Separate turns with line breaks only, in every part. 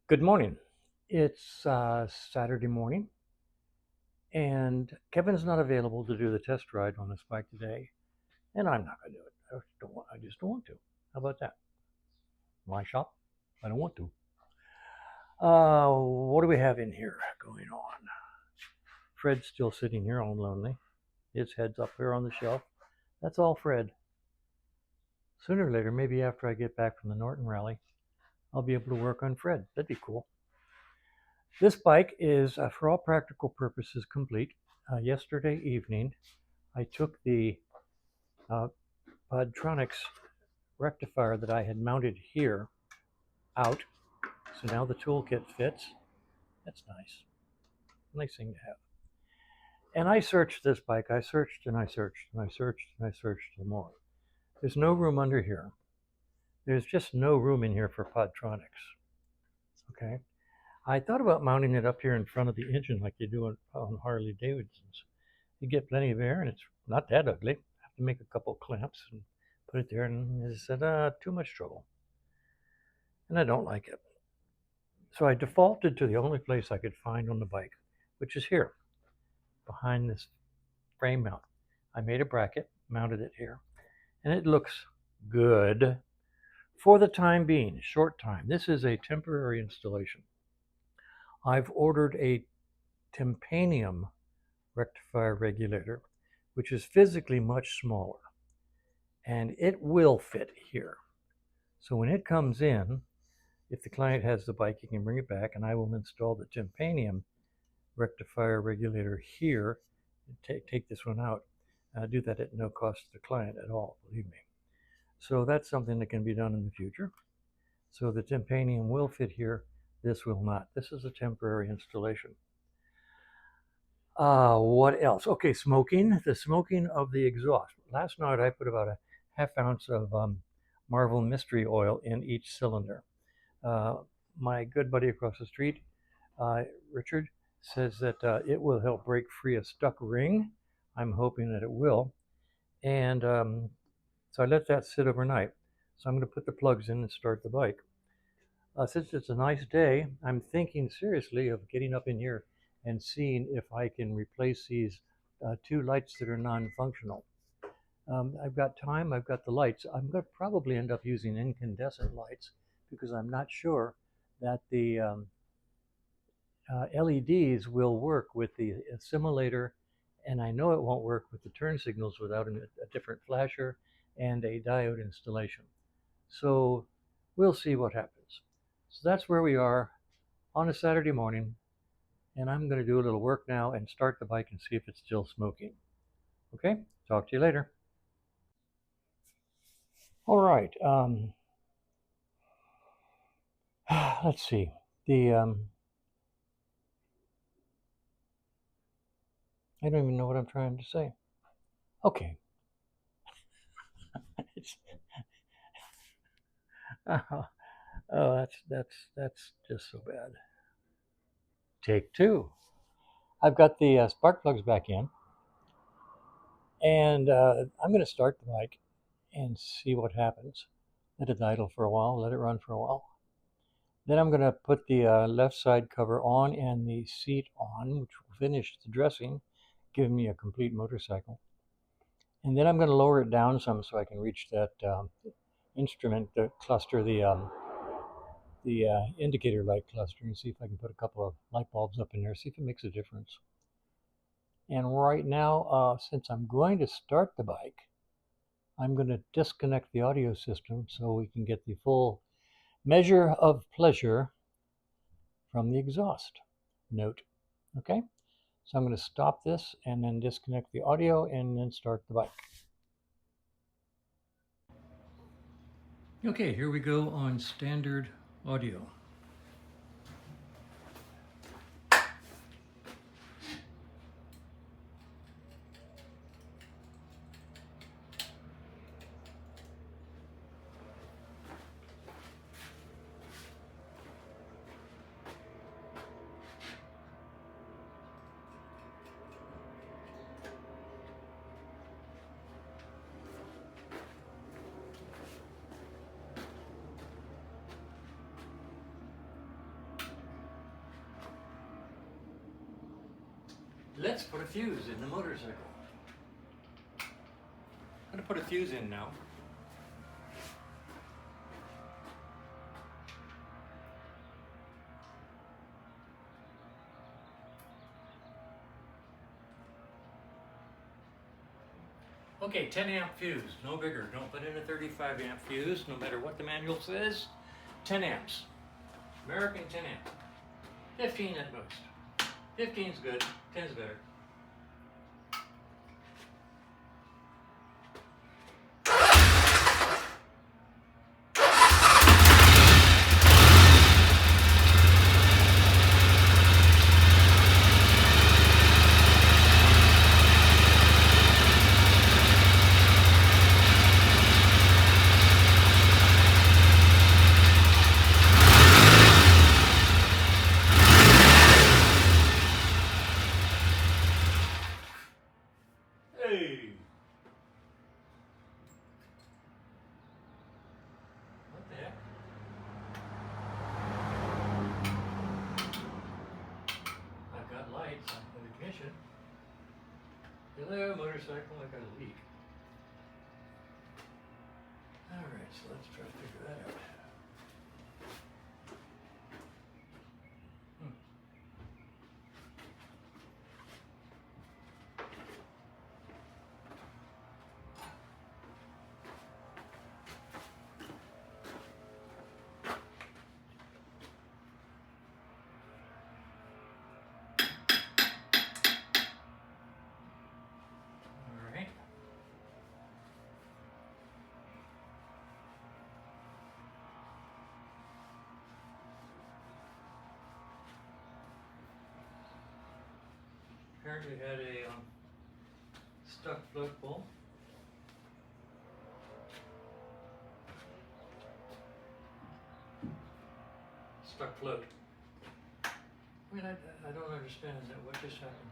Good morning. It's Saturday morning, and Kevin's not available to do the test ride on this bike today, and I'm not going to do it. I just don't want to. How about that? My shop? I don't want to. What do we have in here going on? Fred's still sitting here all lonely. His head's up here on the shelf. That's all Fred. Sooner or later, maybe after I get back from the Norton rally, I'll be able to work on Fred. That'd be cool. This bike is, for all practical purposes, complete. Yesterday evening, I took the Podtronics rectifier that I had mounted here out. So now the toolkit fits. That's nice. Nice thing to have. And I searched this bike. I searched and I searched and I searched and I searched some more. There's no room under here. There's just no room in here for Podtronics. Okay. I thought about mounting it up here in front of the engine like you do on Harley Davidsons. You get plenty of air and it's not that ugly. I have to make a couple clamps and put it there, and I said, too much trouble. And I don't like it. So I defaulted to the only place I could find on the bike, which is here, behind this frame mount. I made a bracket, mounted it here, and it looks good for the time being, short time. This is a temporary installation. I've ordered a tympanum rectifier regulator, which is physically much smaller, and it will fit here. So when it comes in, if the client has the bike, he can bring it back, and I will install the tympanum rectifier regulator here. Take this one out. Do that at no cost to the client at all, believe me. So that's something that can be done in the future. So the tympanum will fit here. This will not. This is a temporary installation. What else? Okay, smoking. The smoking of the exhaust. Last night I put about a half ounce of Marvel Mystery Oil in each cylinder. My good buddy across the street, Richard, says that it will help break free a stuck ring. I'm hoping that it will. And so I let that sit overnight. So I'm going to put the plugs in and start the bike. Since it's a nice day, I'm thinking seriously of getting up in here and seeing if I can replace these two lights that are non-functional. I've got time, I've got the lights. I'm going to probably end up using incandescent lights because I'm not sure that the LEDs will work with the assimilator, and I know it won't work with the turn signals without a different flasher and a diode installation. So we'll see what happens. So that's where we are on a Saturday morning, and I'm going to do a little work now and start the bike and see if it's still smoking. Okay, talk to you later. All right, let's see. I don't even know what I'm trying to say. Okay. Oh, that's just so bad. Take two. I've got the spark plugs back in, and I'm going to start the bike and see what happens. Let it idle for a while, let it run for a while. Then I'm going to put the left side cover on and the seat on, which will finish the dressing, giving me a complete motorcycle. And then I'm going to lower it down some so I can reach that instrument cluster, the indicator light cluster, and see if I can put a couple of light bulbs up in there, see if it makes a difference. And right now, since I'm going to start the bike, I'm going to disconnect the audio system so we can get the full measure of pleasure from the exhaust note. Okay, so I'm going to stop this and then disconnect the audio and then start the bike. Okay, here we go on standard audio. Let's put a fuse in the motorcycle. I'm going to put a fuse in now. Okay, 10 amp fuse, no bigger. Don't put in a 35 amp fuse, no matter what the manual says. 10 amps. American 10 amp. 15 at most. 15's good, 10's better. Hey! What the heck? I've got lights on the ignition. Hello, motorcycle, I got a leak. Alright, so let's try to figure that out. Alright. Apparently had a stuck float pole. Stuck float. I mean, I don't understand that. What just happened?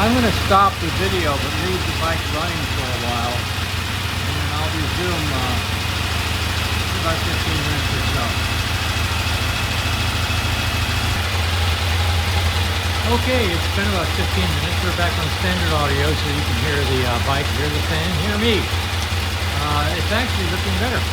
I'm going to stop the video but leave the bike running for a while, and then I'll resume in about 15 minutes or so. Okay, it's been about 15 minutes. We're back on standard audio so you can hear the bike, hear the fan, hear me. It's actually looking better.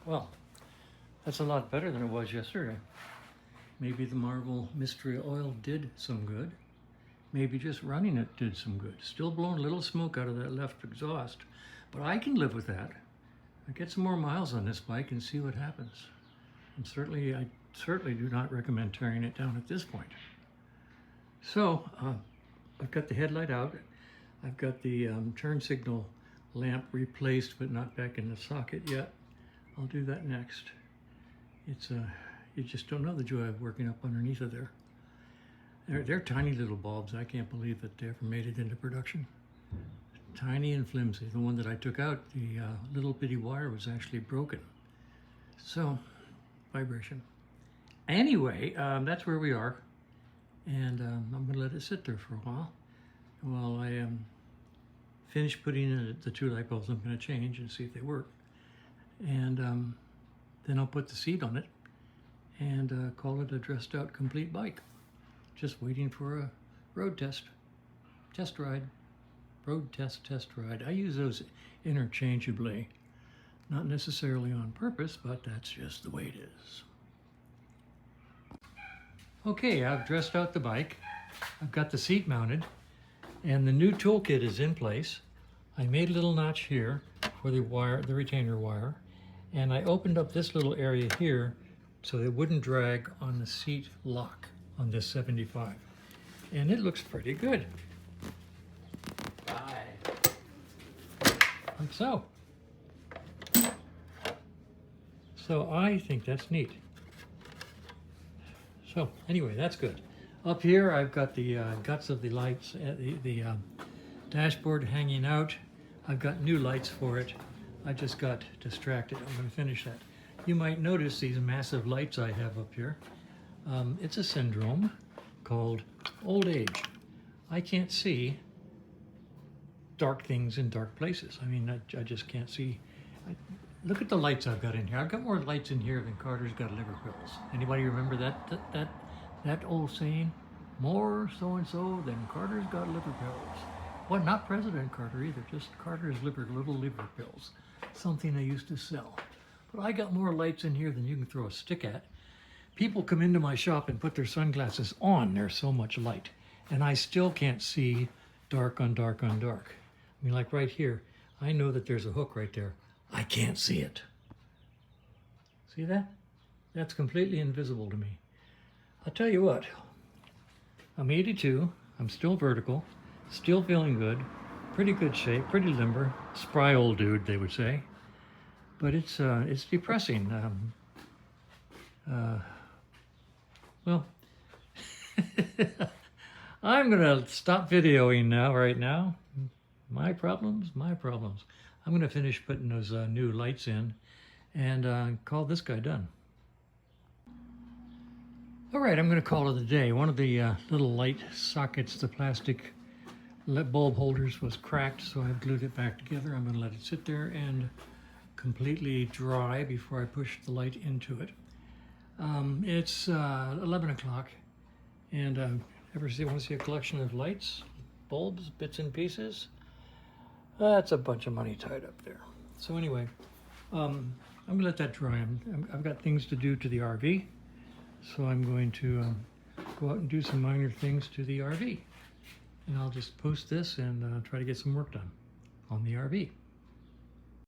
Well, that's a lot better than it was yesterday. Maybe the Marvel Mystery Oil did some good. Maybe just running it did some good. Still blowing a little smoke out of that left exhaust, but I can live with that. I get some more miles on this bike and see what happens. And I certainly do not recommend tearing it down at this point. So I've got the headlight out. I've got the turn signal lamp replaced, but not back in the socket yet. I'll do that next. It's you just don't know the joy of working up underneath of there. They're tiny little bulbs. I can't believe that they ever made it into production. Tiny and flimsy. The one that I took out, the little bitty wire was actually broken. So, vibration. Anyway, that's where we are. And I'm gonna let it sit there for a while I finish putting in the two light bulbs I'm gonna change and see if they work. And then I'll put the seat on it and call it a dressed out complete bike. Just waiting for a road test ride. Road test ride. I use those interchangeably, not necessarily on purpose, but that's just the way it is. Okay, I've dressed out the bike. I've got the seat mounted and the new toolkit is in place. I made a little notch here for the retainer wire, and I opened up this little area here so it wouldn't drag on the seat lock on this 75. And it looks pretty good. Like so. So I think that's neat. So anyway, that's good. Up here I've got the guts of the lights, the dashboard hanging out. I've got new lights for it. I just got distracted. I'm going to finish that. You might notice these massive lights I have up here. It's a syndrome called old age. I can't see dark things in dark places. I mean, I just can't see. Look at the lights I've got in here. I've got more lights in here than Carter's got liver pills. Anybody remember that old saying? More so-and-so than Carter's got liver pills. Well, not President Carter either, just Carter's little liver pills. Something I used to sell. But I got more lights in here than you can throw a stick at. People come into my shop and put their sunglasses on. There's so much light. And I still can't see dark on dark on dark. I mean, like right here, I know that there's a hook right there. I can't see it. See that? That's completely invisible to me. I'll tell you what, I'm 82, I'm still vertical, still feeling good, pretty good shape, pretty limber, spry old dude, they would say. But it's depressing. Well, I'm gonna stop videoing now, right now. My problems, my problems. I'm gonna finish putting those new lights in and call this guy done. All right, I'm gonna call it a day. One of the little light sockets, the plastic bulb holders, was cracked, so I've glued it back together. I'm gonna let it sit there and completely dry before I push the light into it. It's 11 o'clock, and want to see a collection of lights, bulbs, bits and pieces? That's a bunch of money tied up there. So anyway, I'm gonna let that dry. I've got things to do to the RV, so I'm going to go out and do some minor things to the RV. And I'll just post this and try to get some work done on the RV.